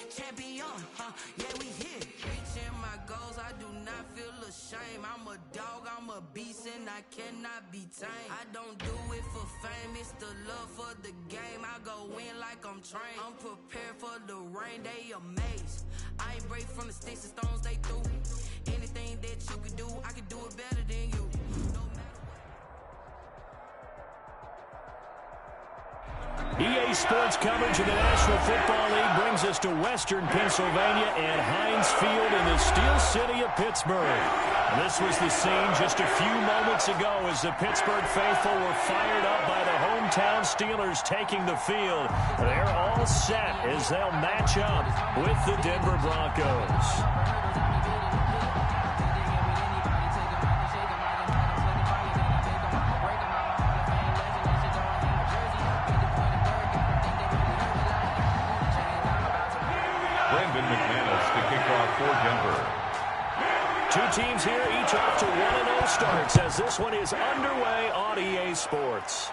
champion, yeah, we here. Reaching my goals, I do not feel ashamed. I'm a dog, I'm a beast, and I cannot be tamed. I don't do it for fame, it's the love for the game. I go in like I'm trained. I'm prepared for the rain, they amazed. I ain't break from the sticks and stones they threw. Anything that you could do, I could do it better than you. No matter what. EA Sports coverage of the National Football League brings us to Western Pennsylvania and Heinz Field in the Steel City of Pittsburgh. This was the scene just a few moments ago as the Pittsburgh faithful were fired up by the hometown Steelers taking the field. They're all set as they'll match up with the Denver Broncos. For Denver. Two teams here, each off to 1-0 starts as this one is underway on EA Sports.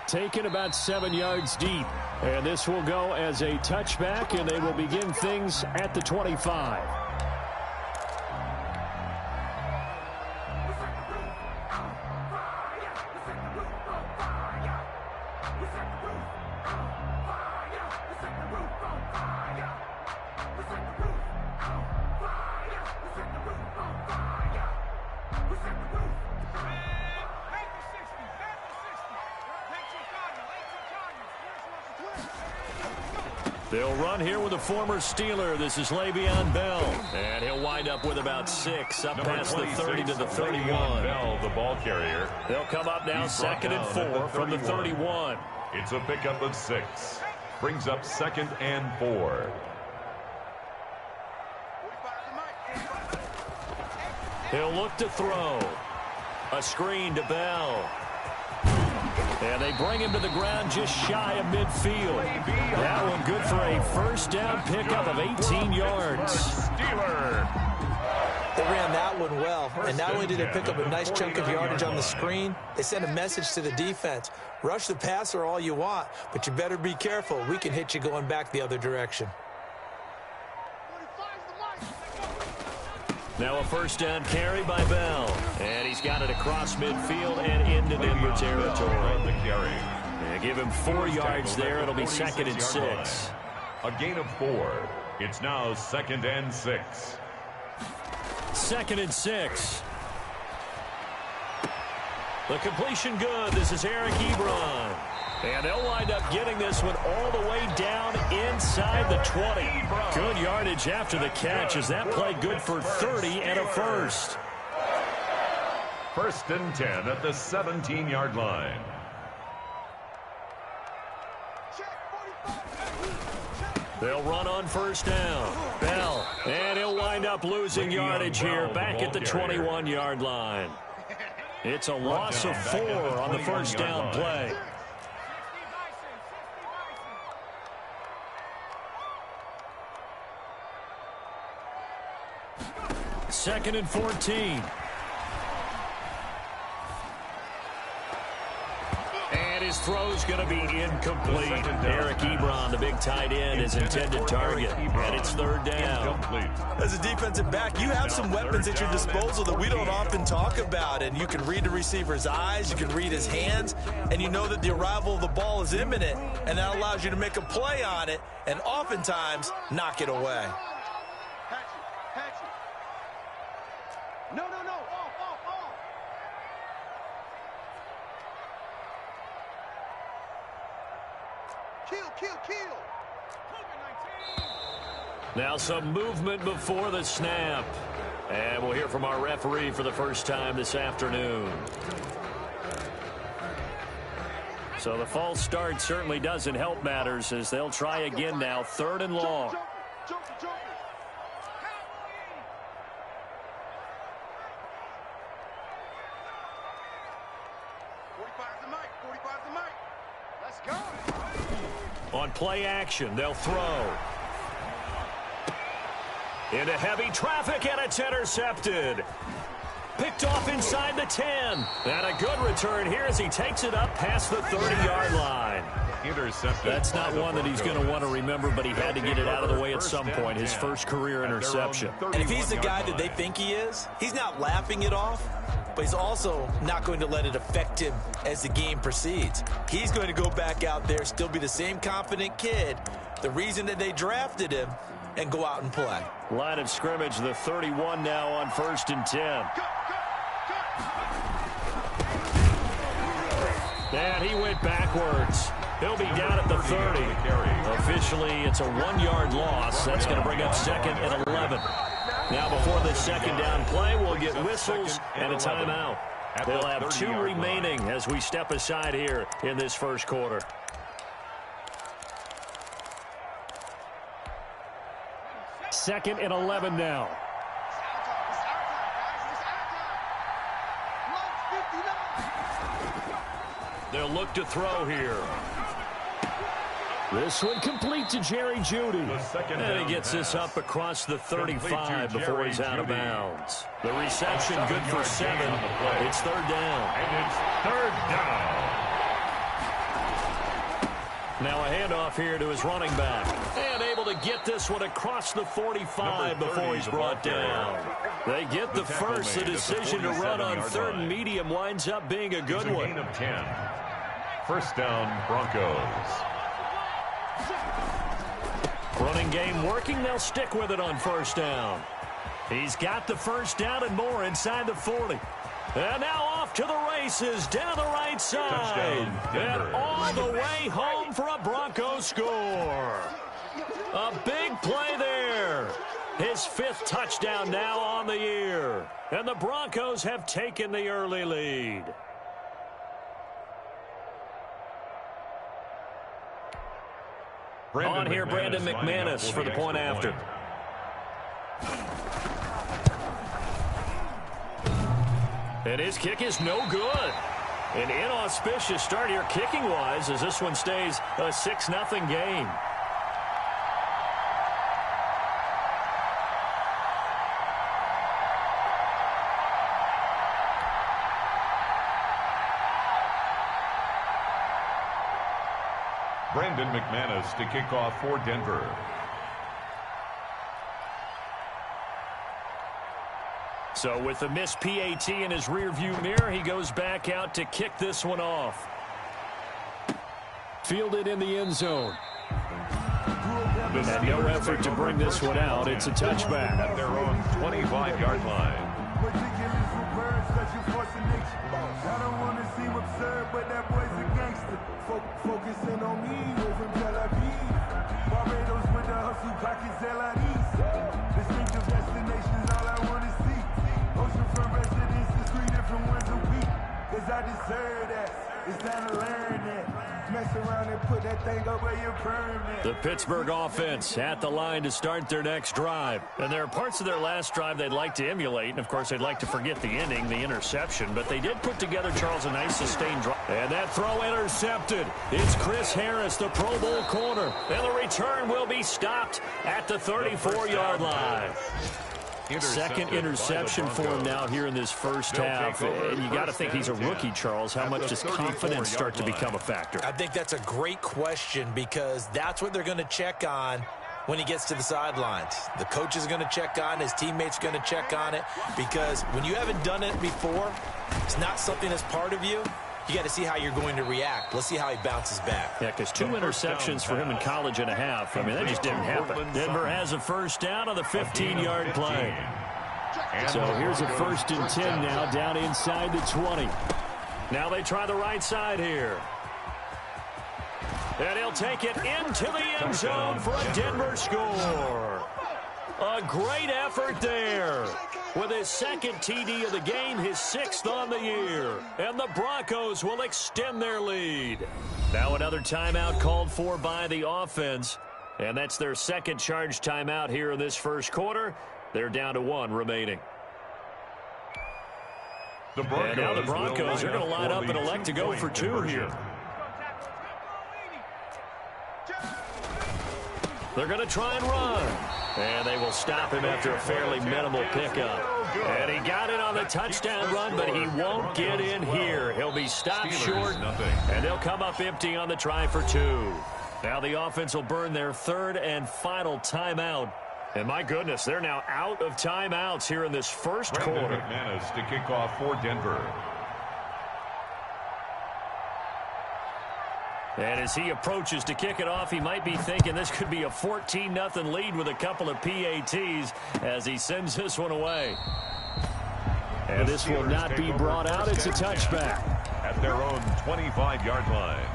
Taken about 7 yards deep, and this will go as a touchback, and they will begin things at the 25. They'll run here with a former Steeler. This is Le'Veon Bell. And he'll wind up with about 6 up past the 30 to the 31. Bell, the ball carrier. They'll come up now second and 4 from the 31. It's a pickup of 6. Brings up 2nd and 4. He'll look to throw. A screen to Bell. And they bring him to the ground just shy of midfield. That one good for a first down pickup of 18 yards. Steeler. They ran that one well. And not only did they pick up a nice chunk of yardage on the screen, they sent a message to the defense. Rush the passer all you want, but you better be careful. We can hit you going back the other direction. Now a first down carry by Bell. And he's got it across midfield and into Denver territory. Yeah, give him 4 yards there. It'll be 2nd and 6. A gain of 4. It's now 2nd and 6. 2nd and 6. The completion good. This is Eric Ebron. And they'll wind up getting this one all the way down inside the 20. Good yardage after the catch as that play good for 30 and a first. 1st and 10 at the 17-yard line. They'll run on first down. Bell. And he'll wind up losing yardage here back at the 21-yard line. It's a loss of 4 on the first down play. 2nd and 14. And his throw's going to be incomplete. Eric Ebron, the big tight end, his intended target. And it's 3rd down. As a defensive back, you have some weapons at your disposal that we don't often talk about. And you can read the receiver's eyes, you can read his hands, and you know that the arrival of the ball is imminent. And that allows you to make a play on it and oftentimes knock it away. No, no, no. Off. Kill. Now some movement before the snap. And we'll hear from our referee for the first time this afternoon. So the false start certainly doesn't help matters as they'll try again now. 3rd and long. On play action, they'll throw. Into heavy traffic, and it's intercepted. Picked off inside the 10. And a good return here as he takes it up past the 30-yard line. Intercepted. That's not one that he's going to want to remember, but he had to get it out of the way at some point. His first career interception. And if he's the guy that they think he is, he's not laughing it off, but he's also not going to let it affect him as the game proceeds. He's going to go back out there, still be the same confident kid, the reason that they drafted him, and go out and play. Line of scrimmage, the 31 now on 1st and 10. And he went backwards. He'll be down at the 30. Officially, it's a 1-yard loss. That's going to bring up 2nd and 11. Now, before the second down play, we'll get whistles and a timeout. They'll have 2 remaining as we step aside here in this first quarter. Second and 11 now. They'll look to throw here. This one complete to Jerry Jeudy. And he gets this up across the 35 before he's out of bounds. The reception good for 7. It's 3rd down. And it's 3rd down. Now a handoff here to his running back. And able to get this one across the 45 before he's brought down. They get the first. The decision to run on 3rd and medium winds up being a good one. Gain of 10. First down, Broncos. Running game working. They'll stick with it on 1st down. He's got the first down and more inside the 40. And now off to the races down the right side. And all the way home for a Broncos score. A big play there. His 5th touchdown now on the year. And the Broncos have taken the early lead. On here, Brandon McManus for the point after. And his kick is no good. An inauspicious start here kicking-wise as this one stays a 6-0 game. Brandon McManus to kick off for Denver. So with the missed PAT in his rearview mirror, he goes back out to kick this one off. Fielded in the end zone. And no effort to bring this one out. It's a touchback. At their own 25-yard line. I don't want to seem absurd, but that boy's a gangster. Focusing on me over Tel Aviv. Barbados with the hustle, pockets LIDs. Distinctive destinations, all I want to see. Oceanfront residences, 3 different ones a week. Cause I deserve that. It's time to learn that. Mess around and put that thing up where you're permanent. The Pittsburgh offense at the line to start their next drive. And there are parts of their last drive they'd like to emulate. And, of course, they'd like to forget the ending, the interception. But they did put together, Charles, a nice sustained drive. And that throw intercepted. It's Chris Harris, the Pro Bowl corner. And the return will be stopped at the 34-yard line. Second interception for him now here in this first half. And you got to think he's a rookie, Charles. How much does confidence start to become a factor? I think that's a great question because that's what they're going to check on when he gets to the sidelines. The coach is going to check on it. His teammates are going to check on it because when you haven't done it before, it's not something that's part of you. You got to see how you're going to react. Let's see how he bounces back. Yeah, because 2 interceptions for him in college and a half. I mean, that just didn't happen. Denver has a first down on the 15-yard play. So here's a 1st and 10 now down inside the 20. Now they try the right side here. And he'll take it into the end zone for a Denver score. A great effort there. With his 2nd TD of the game, his 6th on the year. And the Broncos will extend their lead. Now another timeout called for by the offense. And that's their 2nd charge timeout here in this first quarter. They're down to 1 remaining. And now the Broncos are going to line up and elect to go for 2 here. They're going to try and run. And they will stop him after a fairly minimal pickup. And he got in on the touchdown run, but he won't get in here. He'll be stopped short, and they'll come up empty on the try for 2. Now the offense will burn their third and final timeout. And my goodness, they're now out of timeouts here in this first quarter. McManus to kick off for Denver. And as he approaches to kick it off, he might be thinking this could be a 14-0 lead with a couple of PATs as he sends this one away. And this will not be brought out. It's a touchback. At their own 25-yard line.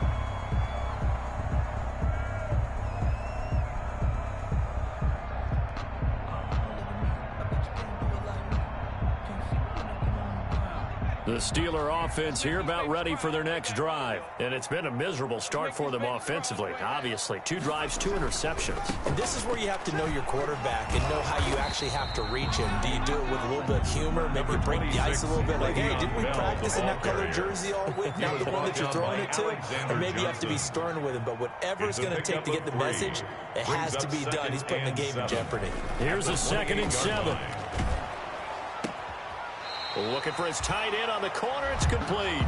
The Steeler offense here about ready for their next drive. And it's been a miserable start for them offensively. Obviously, 2 drives, 2 interceptions. And this is where you have to know your quarterback and know how you actually have to reach him. Do you do it with a little bit of humor, maybe you break the ice a little bit, like, hey, didn't we practice in that colored jersey all week, not the one that you're throwing it to? Or maybe you have to be stern with him. But whatever it's going to take to get the message, it has to be done. He's putting the game in jeopardy. Here's a 2nd and 7. Looking for his tight end on the corner. It's complete.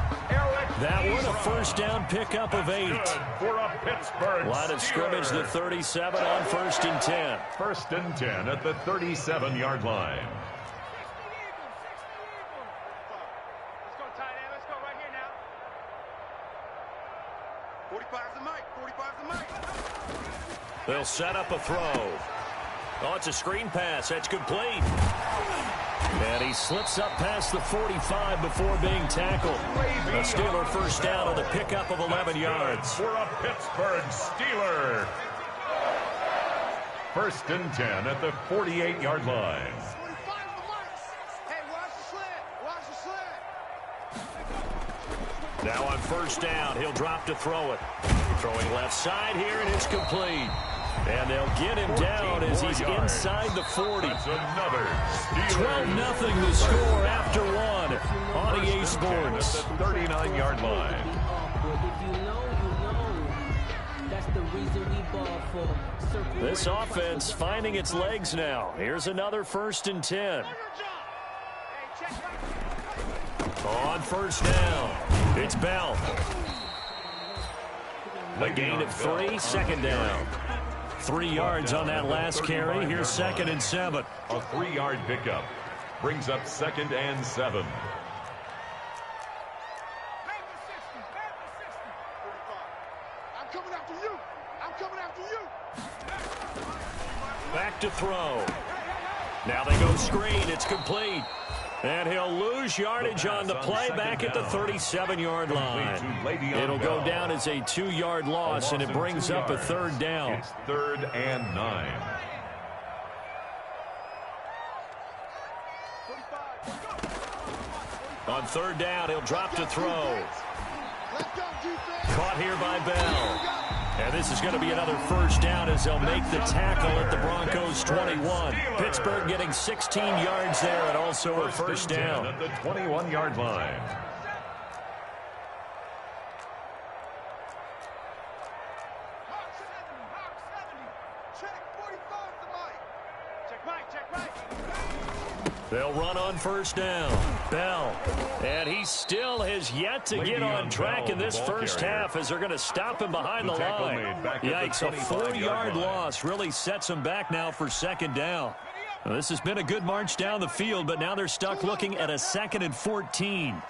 That one, a first down pickup of 8. Line of scrimmage, the 37 on 1st and 10. 1st and 10 at the 37-yard line. Let's go, tight end. Let's go right here now. 45's the mic. 45's the mic. They'll set up a throw. Oh, it's a screen pass. That's complete. And he slips up past the 45 before being tackled. A Steeler first down on the pickup of 11 yards. For a Pittsburgh Steeler. 1st and 10 at the 48-yard line. 45's the mic. Hey, watch the slant. Watch the slant. Now on first down, he'll drop to throw it. Throwing left side here, and it's complete. And they'll get him down as he's inside the 40. 12-0 the score after 1 on EA Sports. At the 39-yard line. This offense finding its legs now. Here's another 1st and 10. On first down, it's Bell. A gain of 3, 2nd down. 3 yards on that last carry. Here's 2nd and 7. A 3-yard pickup brings up 2nd and 7. I'm coming after you. I'm coming after you. Back to throw. Now they go screen. It's complete. And he'll lose yardage on the play back at the 37-yard line. It'll go down as a 2-yard loss, and it brings up a 3rd down. It's 3rd and 9. On 3rd down, he'll drop to throw. Caught here by Bell. And this is going to be another first down as they'll make the tackle at the Broncos' 21. Pittsburgh getting 16 yards there and also a first down. At the 21-yard line. They'll run on first down. Bell. And he still has yet to get on track in this first half as they're going to stop him behind the line. Yikes, a 4-yard loss really sets him back now for 2nd down. Well, this has been a good march down the field, but now they're stuck looking at a 2nd and 14.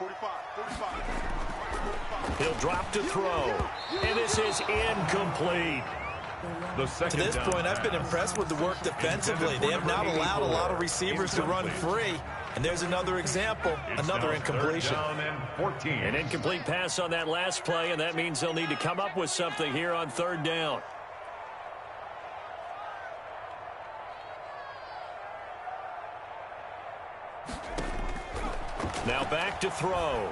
He'll drop to throw. And this is incomplete. To this point, I've been impressed with the work defensively. They have not allowed a lot of receivers to run free. And there's another example, another incompletion. An incomplete pass on that last play, and that means they'll need to come up with something here on 3rd down. Now back to throw.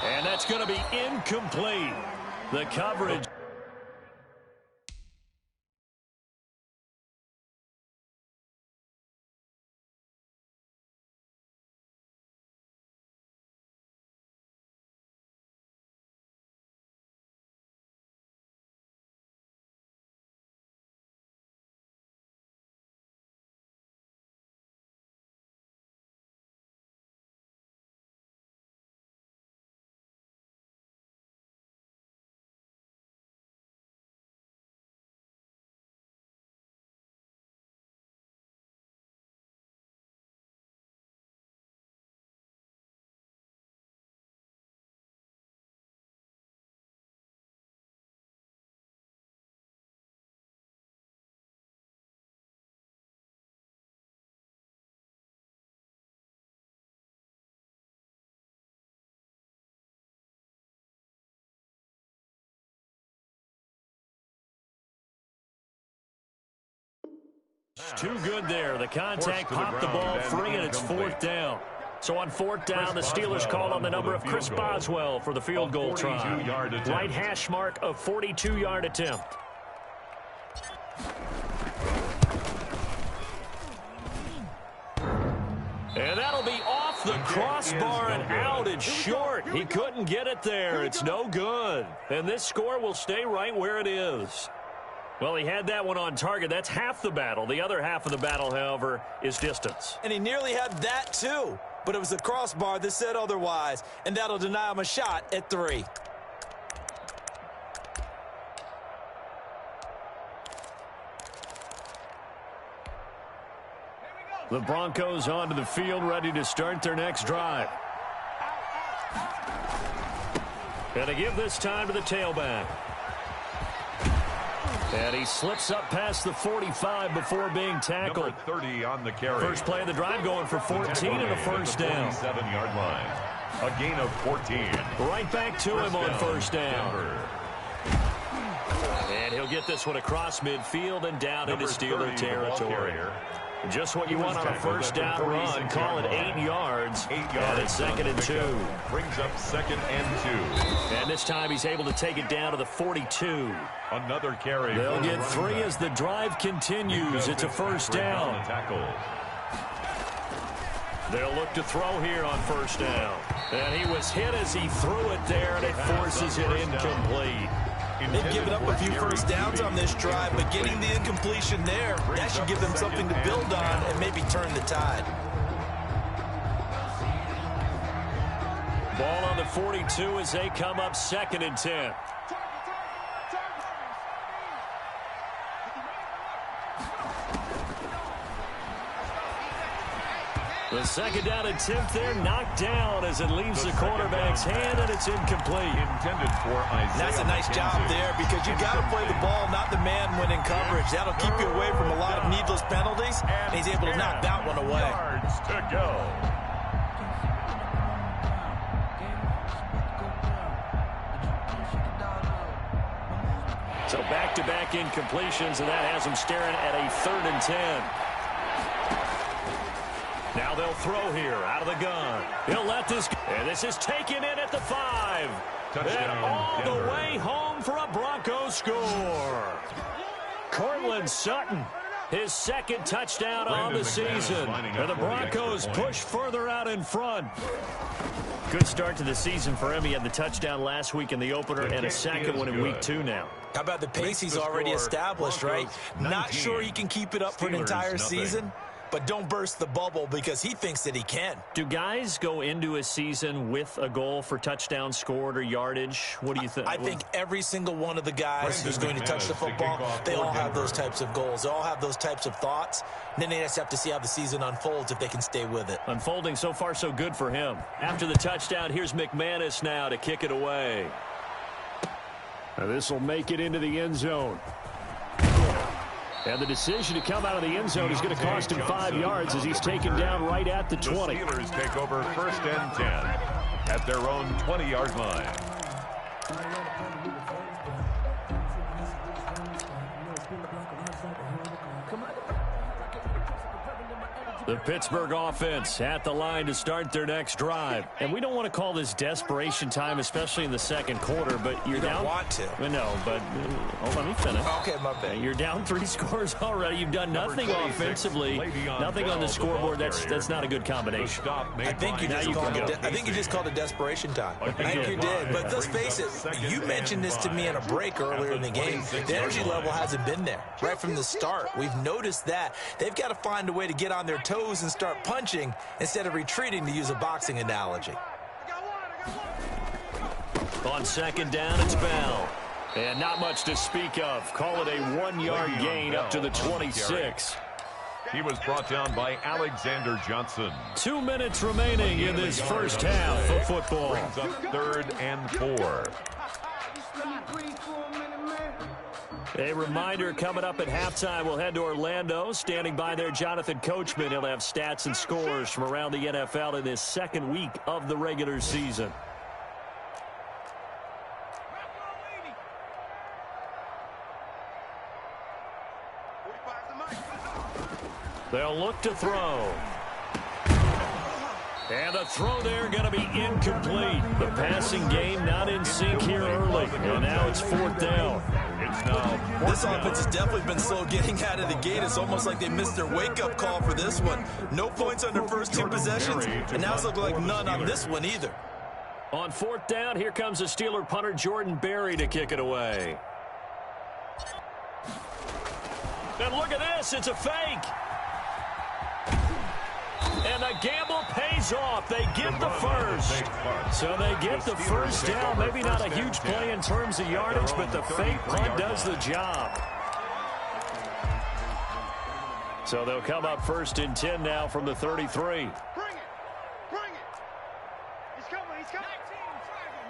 And that's going to be incomplete. The coverage. Too good there. The contact popped the ball free, and it's fourth down. So on fourth down, the Steelers call on the number of Chris Boswell for the field goal try. Right hash mark, a 42-yard attempt. And that'll be off the crossbar and out. It's short. He couldn't get it there. It's no good. And this score will stay right where it is. Well, he had that one on target. That's half the battle. The other half of the battle, however, is distance. And he nearly had that, too. But it was the crossbar that said otherwise. And that'll deny him a shot at 3. The Broncos onto the field, ready to start their next drive. And to give this time to the tailback. And he slips up past the 45 before being tackled. Number 30 on the carry. First play of the drive going for 14 and a first down. 47-yard line. A gain of 14. Right back to him on first down. And he'll get this one across midfield and down into Steeler territory. Just what you want on a first down run. Call it 8 yards. 8 yards. And it's 2nd and 2. Brings up 2nd and 2. And this time he's able to take it down to the 42. Another carry. They'll get 3 as the drive continues. It's a first down. They'll look to throw here on first down. And he was hit as he threw it there, and it forces it incomplete. They've given up a few first downs on this drive, but getting the incompletion there, that should give them something to build on and maybe turn the tide. Ball on the 42 as they come up 2nd and 10. The 2nd down and 10th there, knocked down as it leaves the quarterback's hand, and it's incomplete. Intended for Isaiah. That's a nice job there because you got to play the ball, not the man when in coverage. That'll keep you away from a lot of needless penalties, and he's able to knock that one away. Yards to go. So back-to-back incompletions, and that has him staring at a 3rd and 10. Now they'll throw here out of the gun. He'll let this go. And this is taken in at the 5. Touchdown, and all Denver. the way home for a Broncos score. Cortland Sutton, his 2nd touchdown on the season. And the Broncos push further out in front. Good start to the season for him. He had the touchdown last week in the opener and a 2nd one in week 2 now. How about the pace he's already established, right? Not sure he can keep it up for an entire season, but don't burst the bubble because he thinks that he can. Do guys go into a season with a goal for touchdowns scored or yardage? What do you think? I think every single one of the guys who's going to touch the football, they all have those types of goals. They all have those types of thoughts. And then they just have to see how the season unfolds if they can stay with it. Unfolding so far so good for him. After the touchdown, here's McManus now to kick it away. Now this will make it into the end zone. And the decision to come out of the end zone is going to cost him 5 yards as he's taken down right at the 20. The Steelers take over 1st and 10 at their own 20-yard line. The Pittsburgh offense at the line to start their next drive. And we don't want to call this desperation time, especially in the 2nd quarter, but you're down. You don't want to. No, but let me finish. Okay, my bad. You're down 3 scores already. You've done nothing offensively, nothing on the scoreboard. That's not a good combination. I think you just called it desperation time. I think you did. But let's face it, you mentioned this to me in a break earlier in the game. The energy level hasn't been there right from the start. We've noticed that. They've got to find a way to get on their toes and start punching instead of retreating, to use a boxing analogy. On 2nd down, it's Bell. And not much to speak of. Call it a 1-yard gain up to the 26. He was brought down by Alexander Johnson. 2 minutes remaining in this first half of football. Brings up 3rd and 4. A reminder, coming up at halftime, we'll head to Orlando. Standing by there, Jonathan Coachman. He'll have stats and scores from around the NFL in this 2nd week of the regular season. They'll look to throw. And the throw there going to be incomplete. The passing game not in sync here early. And now it's 4th down. This offense has definitely been slow getting out of the gate. It's almost like they missed their wake-up call for this one. No points on their first 2 possessions, and now it's looking like none on this one either. On 4th down, here comes the Steeler punter Jordan Berry to kick it away. And look at this, it's a fake. And the gamble pays off. They get the first. So they get the first down. Maybe not a huge play in terms of yardage, but the fake punt does the job. So they'll come up 1st and 10 now from the 33. Bring it. He's coming. 19 Tiger.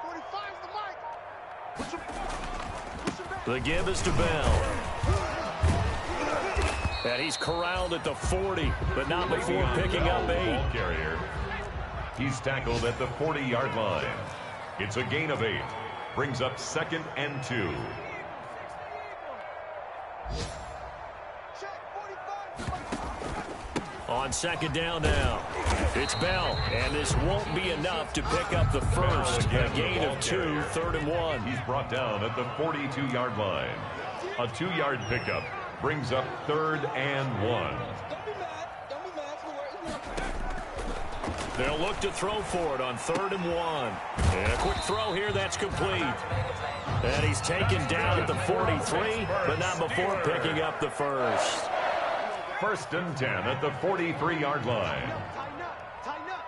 45's the mic. Push him back. The give is to Bell. And he's corralled at the 40, but not before picking up 8. Carrier. He's tackled at the 40-yard line. It's a gain of 8. Brings up 2nd and 2. On 2nd down now, it's Bell, and this won't be enough to pick up the first. A gain of 2, 3rd and 1. He's brought down at the 42-yard line. A 2-yard pickup brings up 3rd and 1. They'll look to throw for it on 3rd and 1. And a quick throw here, that's complete. And he's taken down at the 43, but not before picking up the first. 1st and 10 at the 43-yard line. Tighten up.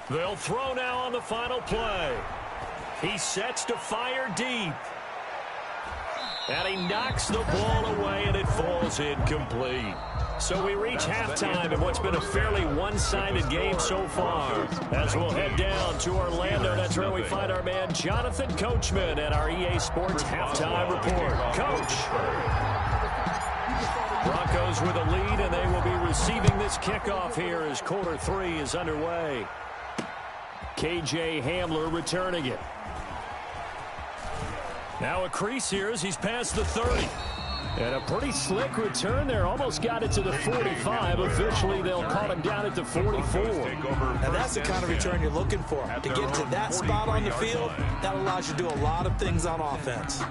They'll throw now on the final play. He sets to fire deep. And he knocks the ball away, and it falls incomplete. So we reach halftime in what's been a fairly one-sided game so far. As we'll head down to Orlando, that's where we find our man Jonathan Coachman at our EA Sports Halftime Report. Coach. Broncos with a lead, and they will be receiving this kickoff here as quarter 3 is underway. KJ Hamler returning it. Now a crease here as he's past the 30. And a pretty slick return there. Almost got it to the 45. Officially, they'll call him down at the 44. And that's the kind of return you're looking for. To get to that spot on the field, that allows you to do a lot of things on offense.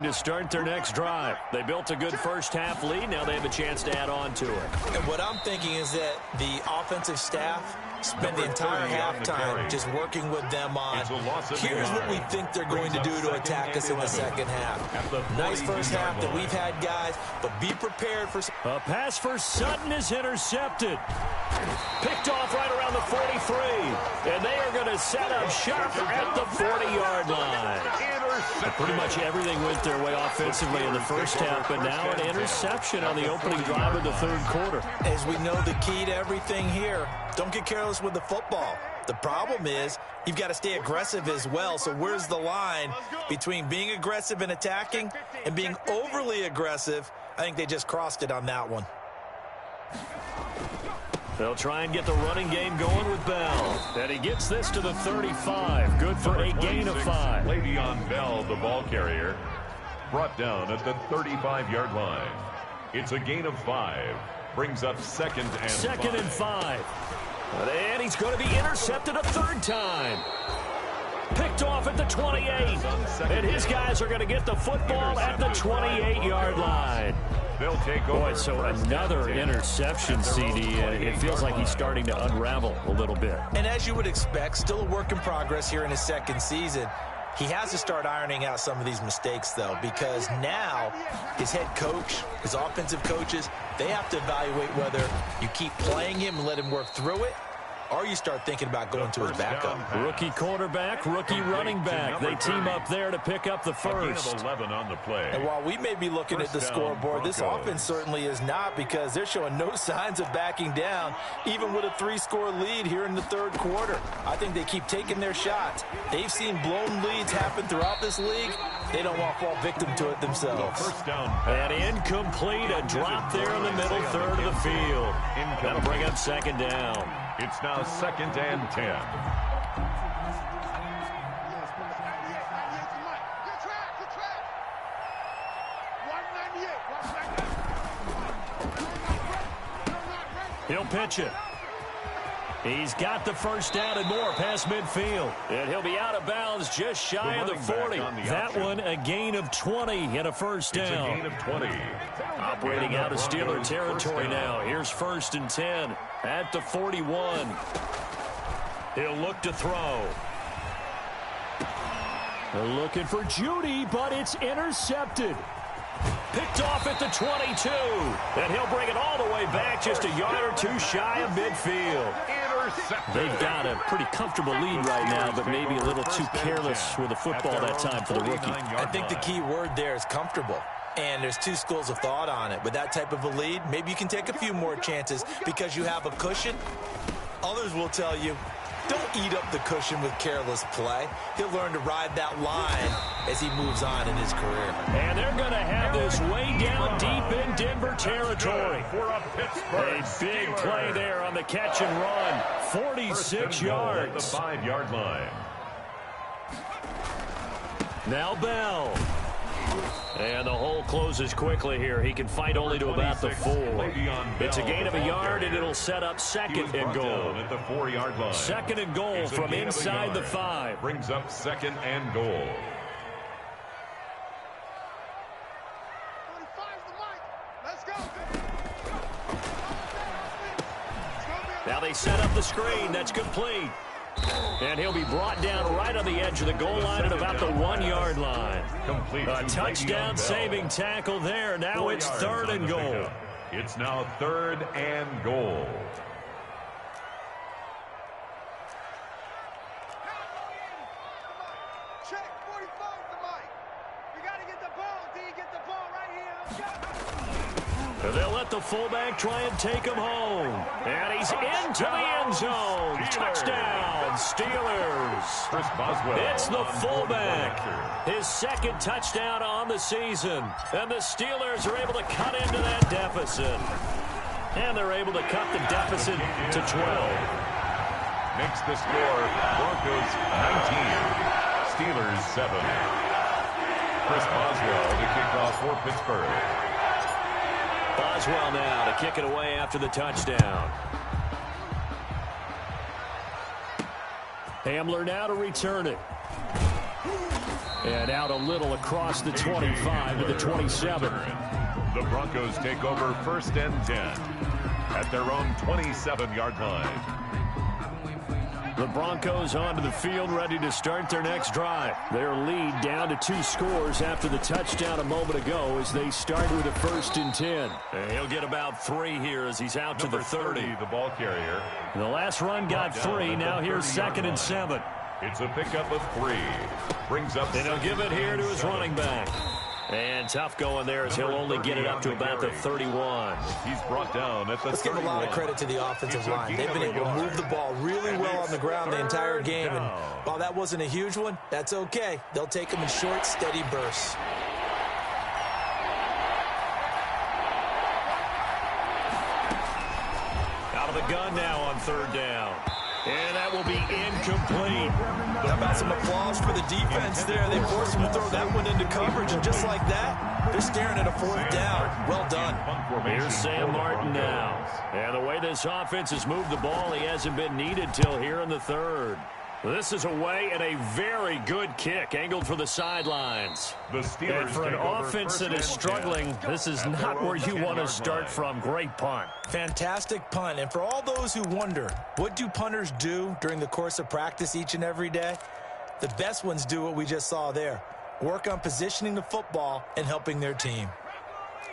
To start their next drive. They built a good first-half lead. Now they have a chance to add on to it. And what I'm thinking is that the offensive staff spend the entire halftime just working with them on, here's what we think they're going to do to attack us in the second half. Nice first half that we've had, guys, but be prepared for... A pass for Sutton is intercepted. Picked off right around the 43. And they are going to set up shop at the 40-yard line. Pretty much everything went their way offensively in the first half, but now an interception on the opening drive of the 3rd quarter. As we know, the key to everything here, don't get careless with the football. The problem is you've got to stay aggressive as well. So where's the line between being aggressive and attacking and being overly aggressive? I think they just crossed it on that one. They'll try and get the running game going with Bell. And he gets this to the 35. Good for a gain of 5. Le'Veon Bell, the ball carrier, brought down at the 35-yard line. It's a gain of 5. Brings up 2nd and 5. And he's going to be intercepted a 3rd time. Picked off at the 28. And his guys are going to get the football at the 28-yard line. They'll take over. Boy, so another interception, CD. It feels like he's starting to unravel a little bit. And as you would expect, still a work in progress here in his 2nd season. He has to start ironing out some of these mistakes, though, because now his head coach, his offensive coaches, they have to evaluate whether you keep playing him and let him work through it, or you start thinking about going to his backup. Rookie quarterback, rookie running back. They team up there to pick up the first. 11 on the play. And while we may be looking at the scoreboard, this offense certainly is not, because they're showing no signs of backing down, even with a 3-score lead here in the 3rd quarter. I think they keep taking their shots. They've seen blown leads happen throughout this league. They don't want to fall victim to it themselves. First down. And incomplete, a drop there in the middle 3rd of the field. That'll bring up 2nd down. It's now 2nd and 10. He'll pitch it. He's got the first down and more past midfield. And he'll be out of bounds just shy of the 40. That one a gain of 20 and a first down. It's a gain of 20. Operating out of Steeler territory now. Here's 1st and 10 at the 41. He'll look to throw. They're looking for Judy, but it's intercepted. Picked off at the 22. And he'll bring it all the way back just a yard or two shy of midfield. They've got a pretty comfortable lead right now, but maybe a little too careless with the football that time for the rookie. I think the key word there is comfortable. And there's two schools of thought on it. With that type of a lead, maybe you can take a few more chances because you have a cushion. Others will tell you, don't eat up the cushion with careless play. He'll learn to ride that line as he moves on in his career. And they're going to have this way down deep in Denver territory. A big play there on the catch and run. 46 yards. At the 5-yard line. Now Bell. And the hole closes quickly here. He can fight only to about the 4. It's a gain of a yard, and it'll set up 2nd and goal. At the 4-yard line. 2nd and goal from inside the 5. Brings up 2nd and goal. 45's the mic. Let's go. Now they set up the screen. That's complete. And he'll be brought down right on the edge of the goal line at about the 1-yard line. Complete. A touchdown saving tackle there. Now it's 3rd and goal. It's now 3rd and goal. Check. 45's the mic. You got to get the ball, D. Get the ball right here. Let's go. They'll let the fullback try and take him home. And he's into the end zone. Touchdown, Steelers. Chris Boswell. It's the fullback. His 2nd touchdown on the season. And the Steelers are able to cut into that deficit. And they're able to cut the deficit to 12. Makes the score Broncos 19, Steelers 7. Chris Boswell to kick off for Pittsburgh. Boswell now to kick it away after the touchdown. Hamler now to return it. And out a little across the 25 to the 27. The Broncos take over 1st and 10 at their own 27-yard line. The Broncos onto the field, ready to start their next drive. Their lead down to 2 scores after the touchdown a moment ago as they start with a 1st and 10. And he'll get about 3 here as he's out to the 30. The ball carrier. The last run got 3. Now here's 2nd and 7. It's a pickup of 3. Brings up. And he'll give it here to his running back. And tough going there as he'll only get it up to about the 31. He's brought down at the 31. Let's give a lot of credit to the offensive line. They've been able to move the ball really well on the ground the entire game. And while that wasn't a huge one, that's okay. They'll take them in short, steady bursts. Out of the gun now on 3rd down. And that will be incomplete. How about some applause for the defense there? They forced him to throw that one into coverage, and just like that, they're staring at a 4th down. Well done. Here's Sam Martin now. And the way this offense has moved the ball, he hasn't been needed till here in the 3rd. This is away and a very good kick angled for the sidelines. And for an offense that is struggling, this is not where you want to start from. Great punt. Fantastic punt. And for all those who wonder, what do punters do during the course of practice each and every day? The best ones do what we just saw there. Work on positioning the football and helping their team.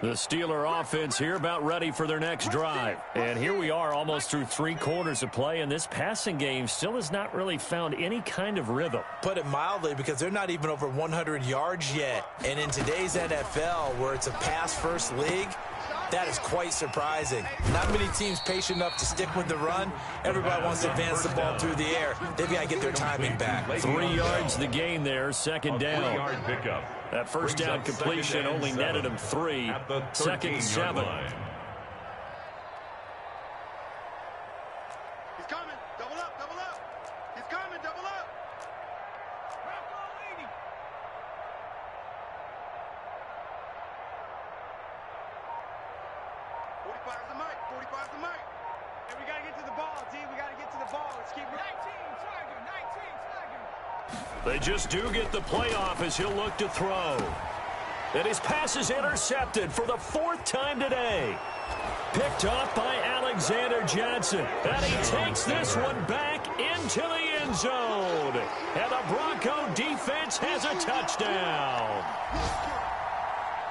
The Steeler offense here about ready for their next drive. And here we are almost through 3 quarters of play, and this passing game still has not really found any kind of rhythm. Put it mildly, because they're not even over 100 yards yet. And in today's NFL, where it's a pass-first league, that is quite surprising. Not many teams patient enough to stick with the run. Everybody wants to advance the ball through the air. They've got to get their timing back. 3 yards the gain there, 2nd down. 3-yard pickup. That first down completion only netted him 3. 2nd and 7. He's coming. Double up, double up. He's coming, double up. 45's the mic. 45's the mic. Hey, we got to get to the ball, D. We got to get to the ball. Let's keep 19 target. They just do get the playoff as he'll look to throw. And his pass is intercepted for the 4th time today. Picked off by Alexander Johnson. And he takes this one back into the end zone. And the Bronco defense has a touchdown.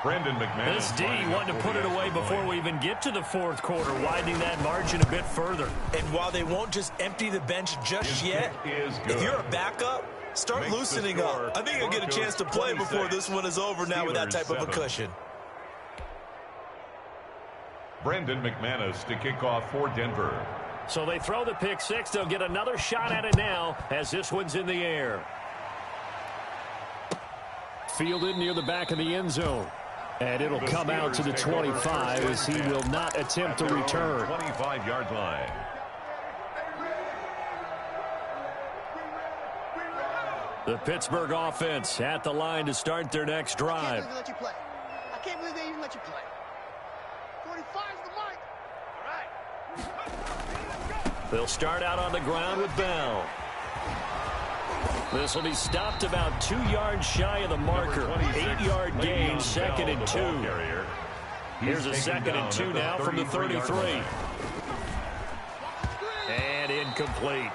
Brandon McManus. This D wanted to put it away before we even get to the 4th quarter, widening that margin a bit further. And while they won't just empty the bench just yet, if you're a backup, start loosening up. I think you'll get a chance to play before this one is over now with that type of a cushion. Brandon McManus to kick off for Denver. So they throw the pick six. They'll get another shot at it now as this one's in the air. Fielded near the back of the end zone. And it'll come out to the 25 as he will not attempt to return. 25-yard line. The Pittsburgh offense at the line to start their next drive. I can't believe they even let you play. 45's the mark. All right. They'll start out on the ground with Bell. This will be stopped about 2 yards shy of the marker. 8-yard gain, 2nd and 2. Here's a 2nd and 2 now from the 33. And incomplete.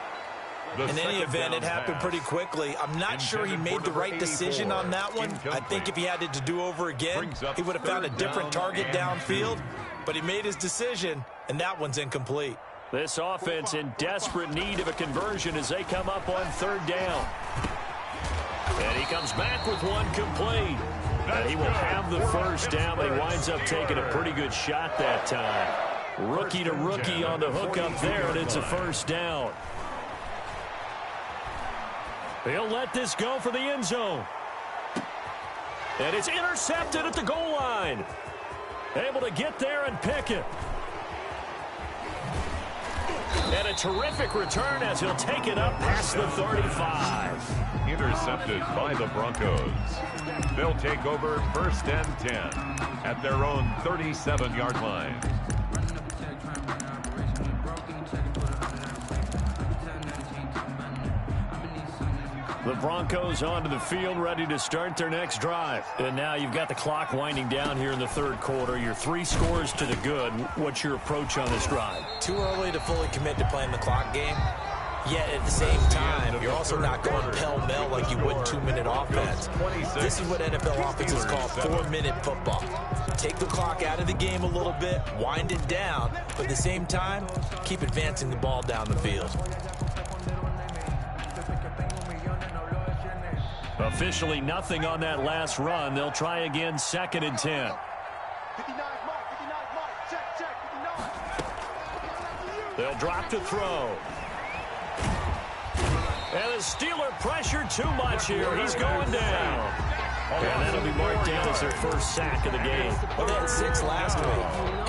In any event, it happened pretty quickly. I'm not sure he made the right decision on that one. I think if he had it to do over again, he would have found a different target downfield. But he made his decision, and that one's incomplete. This offense in desperate need of a conversion as they come up on 3rd down. And he comes back with one complete. And he will have the first down, but he winds up taking a pretty good shot that time. Rookie to rookie on the hook up there, and it's a first down. He'll let this go for the end zone. And it's intercepted at the goal line. Able to get there and pick it. And a terrific return as he'll take it up past the 35. Intercepted by the Broncos. They'll take over 1st and 10 at their own 37-yard line. The Broncos onto the field, ready to start their next drive. And now you've got the clock winding down here in the 3rd quarter. You're 3 scores to the good. What's your approach on this drive? Too early to fully commit to playing the clock game. Yet at the same time, you're also not going pell-mell like you would 2-minute offense. This is what NFL offenses call 4-minute football. Take the clock out of the game a little bit, wind it down, but at the same time, keep advancing the ball down the field. Officially nothing on that last run. They'll try again, 2nd and 10. 59's mark, 59's mark. Check, 59. They'll drop to throw. And the Steeler pressure too much here. He's going down. And that'll be marked down as their first sack of the game. Well, they had 6 last week.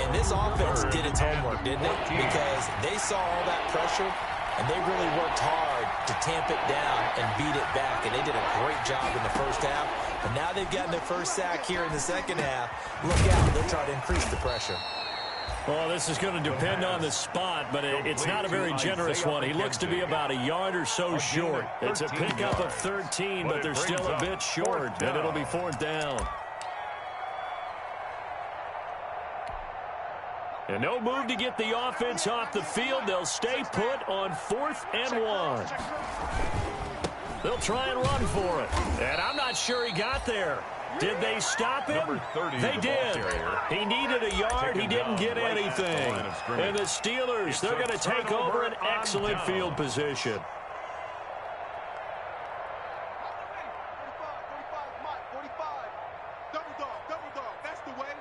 And this offense did its homework, didn't it? Because they saw all that pressure, and they really worked hard to tamp it down and beat it back. And they did a great job in the first half. And now they've gotten their first sack here in the second half. Look out, they'll try to increase the pressure. Well, this is going to depend on the spot, but it's not a very generous one. He looks to be about a yard or so short. It's a pickup of 13, but they're still a bit short, and it'll be 4th down. And no move to get the offense off the field. They'll stay put on 4th and 1. They'll try and run for it. And I'm not sure he got there. Did they stop him? They did. He needed a yard. He didn't get anything. And the Steelers, they're going to take over an excellent field position. 45. Double dog. That's the way.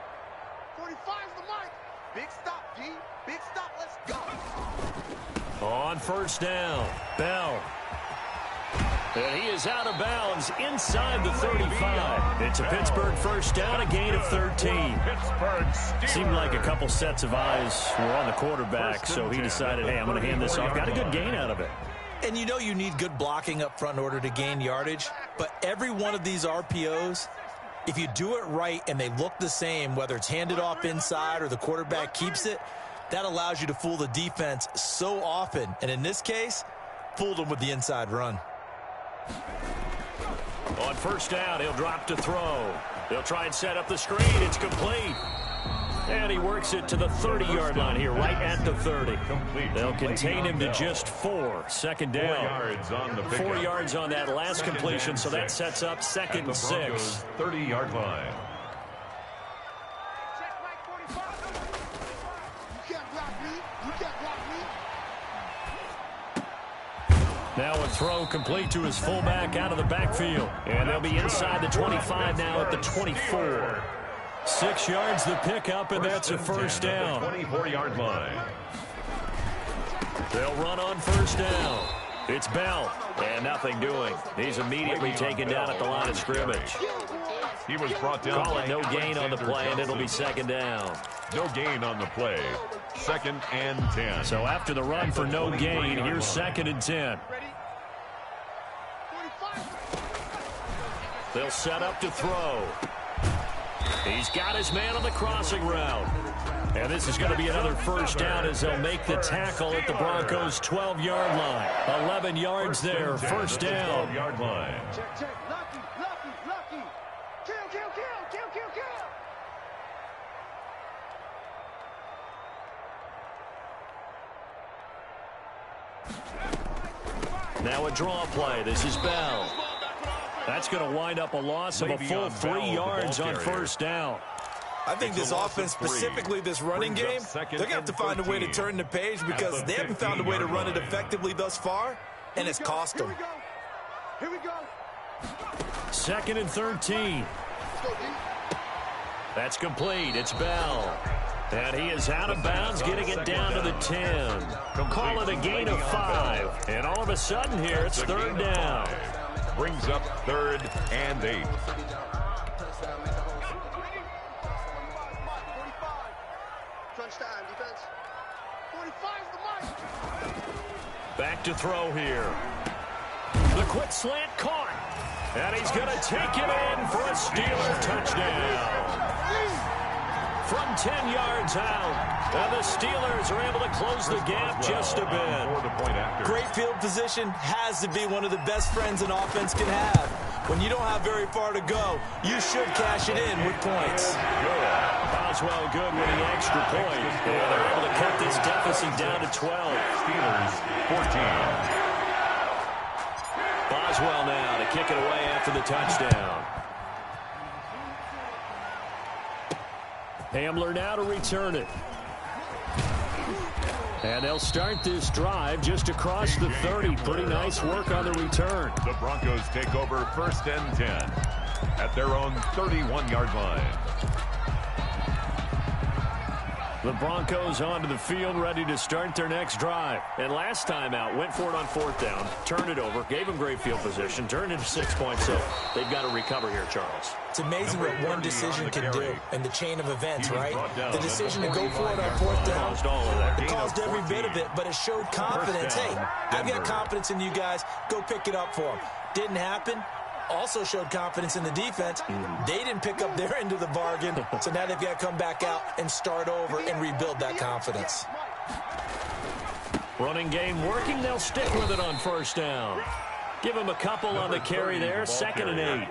45's the mark. Big stop, G. Big stop. Let's go. On 1st down, Bell. And he is out of bounds inside the 35. It's a Pittsburgh first down, a gain of 13. Seemed like a couple sets of eyes were on the quarterback, so he decided, hey, I'm going to hand this off. Got a good gain out of it. And you know you need good blocking up front in order to gain yardage, but every one of these RPOs, if you do it right and they look the same, whether it's handed off inside or the quarterback keeps it, that allows you to fool the defense so often. And in this case, fooled them with the inside run. On first down, he'll drop to throw. They'll try and set up the screen. It's complete. And he works it to the 30-yard line here, right at the 30. They'll contain him to just 4. Second down. 4 yards on that last completion, so that sets up second and 6. 30-yard line. Now a throw complete to his fullback out of the backfield. And they'll be inside the 25 now at the 24. 6 yards the pickup, and that's a first down. 24-yard line. They'll run on first down. It's Bell, and nothing doing. He's immediately taken down at the line of scrimmage. He was brought down. Call it no gain on the play, and it'll be second down. No gain on the play. Second and 10. So after the run for no gain, here's second and 10. They'll set up to throw. He's got his man on the crossing route. And this is going to be another first down as they'll make the tackle at the Broncos' 12-yard line. 11 yards there, first down. 12-yard line. Check. Lucky. Kill. Now a draw play. This is Bell. That's going to wind up a loss of a full 3 yards on first down. I think this offense, specifically this running game, they're going to have to find a way to turn the page because they haven't found a way to run it effectively thus far, and it's cost them. Here we go. Second and 13. That's complete. It's Bell. And he is out of bounds, getting it down to the 10. Call it a gain of 5. And all of a sudden here, it's third down. Brings up third and 8. 45. Crunch time, defense. 45 is the mark. Back to throw here. The quick slant caught. And he's going to take it in for a Steeler touchdown. From 10 yards out. And the Steelers are able to close the gap just a bit. Great field position has to be one of the best friends an offense can have. When you don't have very far to go, you should cash it in with points. Boswell good with the extra point. And they're able to cut this deficit down to 12. Steelers 14. Boswell now to kick it away after the touchdown. Hamler now to return it. And they'll start this drive just across the 30. Pretty nice work on the return. The Broncos take over first and 10 at their own 31-yard line. The Broncos onto the field, ready to start their next drive. And last time out, went for it on fourth down, turned it over, gave them great field position, turned it to 6 points, so they've got to recover here, Charles. It's amazing what one decision can do in the chain of events, right? The decision to go for it on fourth down, it caused every bit of it, but it showed confidence. Hey, I've got confidence in you guys. Go pick it up for them. Didn't happen. Also showed confidence in the defense. They didn't pick up their end of the bargain, so now they've got to come back out and start over and rebuild that confidence. Running game working. They'll stick with it on first down. Give them a couple on the carry there. Second and 8.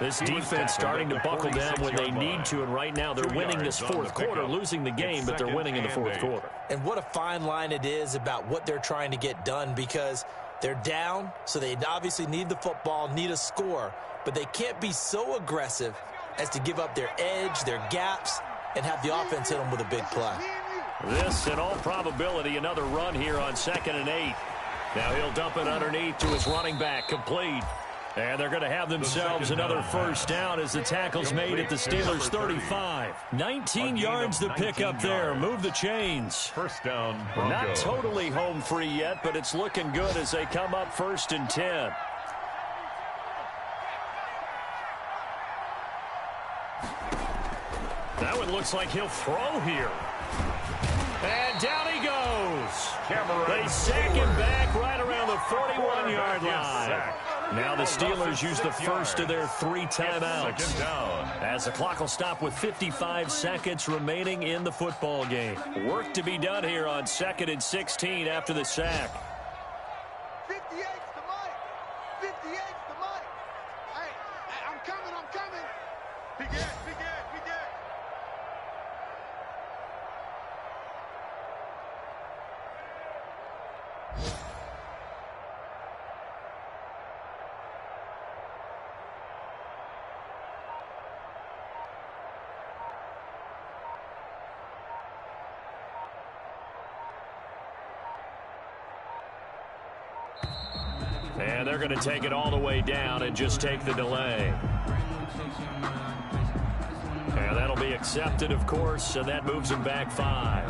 This defense starting to buckle down when they need to, and right now they're winning this fourth quarter, losing the game, but they're winning in the fourth quarter. And what a fine line it is about what they're trying to get done, because they're down, so they obviously need the football, need a score, but they can't be so aggressive as to give up their edge, their gaps, and have the offense hit them with a big play. This, in all probability, another run here on second and 8. Now he'll dump it underneath to his running back, complete. And they're going to have themselves another first down as the tackle's made at the Steelers' 35. 19 yards to pick up there. Move the chains. First down, Not totally home free yet, but it's looking good as they come up first and 10. Now it looks like he'll throw here. And down he goes. They sack him back right around the 41-yard line. Now the Steelers use the first of their 3 timeouts. Second down. As the clock will stop with 55 seconds remaining in the football game. Work to be done here on 2nd and 16 after the sack. 58's the mic. 58's the mic. Hey, I'm coming. Begin. And they're going to take it all the way down and just take the delay. And that'll be accepted, of course, and that moves them back 5.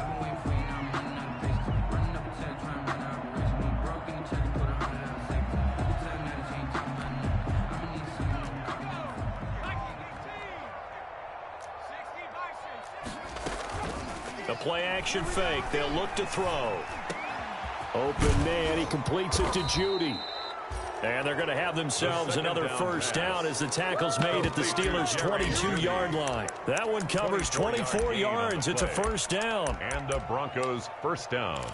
The play action fake. They'll look to throw. Open man. He completes it to Judy. And they're going to have themselves another first down as the tackle's made at the Steelers' 22-yard line. That one covers 24 yards. It's a first down. And the Broncos first down.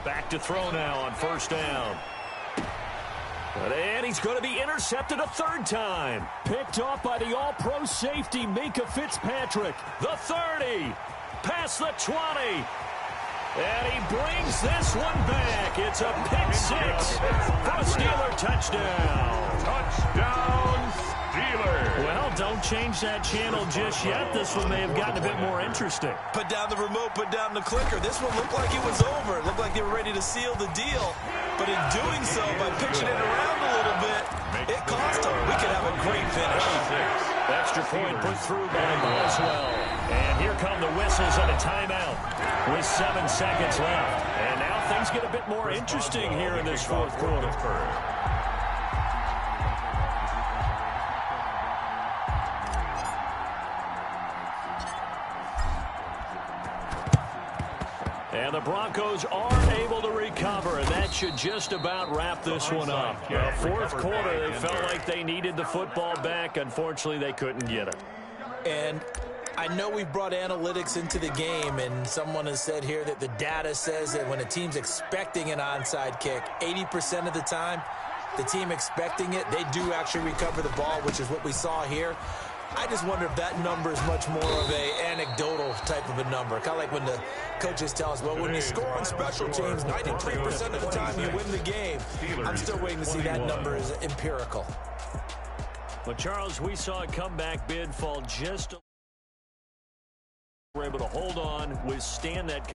Back to throw now on first down. And he's going to be intercepted a 3rd time. Picked off by the all-pro safety, Minkah Fitzpatrick. The 30. Past the 20. And he brings this one back. It's a pick 6 for a Steeler touchdown. Touchdown, Steelers. Well, don't change that channel just yet. This one may have gotten a bit more interesting. Put down the remote, put down the clicker. This one looked like it was over. It looked like they were ready to seal the deal. But in doing so, by pitching it around a little bit, it cost them. We could have a great finish. Extra point put through by Boswell. And here come the whistles and a timeout with 7 seconds left. And now things get a bit more interesting here in this 4th quarter. And the Broncos are able to recover, and that should just about wrap this one up. The 4th quarter, they felt like they needed the football back. Unfortunately, they couldn't get it. And I know we've brought analytics into the game, and someone has said here that the data says that when a team's expecting an onside kick, 80% of the time, the team expecting it, they do actually recover the ball, which is what we saw here. I just wonder if that number is much more of a anecdotal type of a number. Kind of like when the coaches tell us, well, when you score on special teams, 93% of the time you win the game. I'm still waiting to see that number is empirical. But, Charles, we saw a comeback bid fall just. We're able to hold on, withstand that.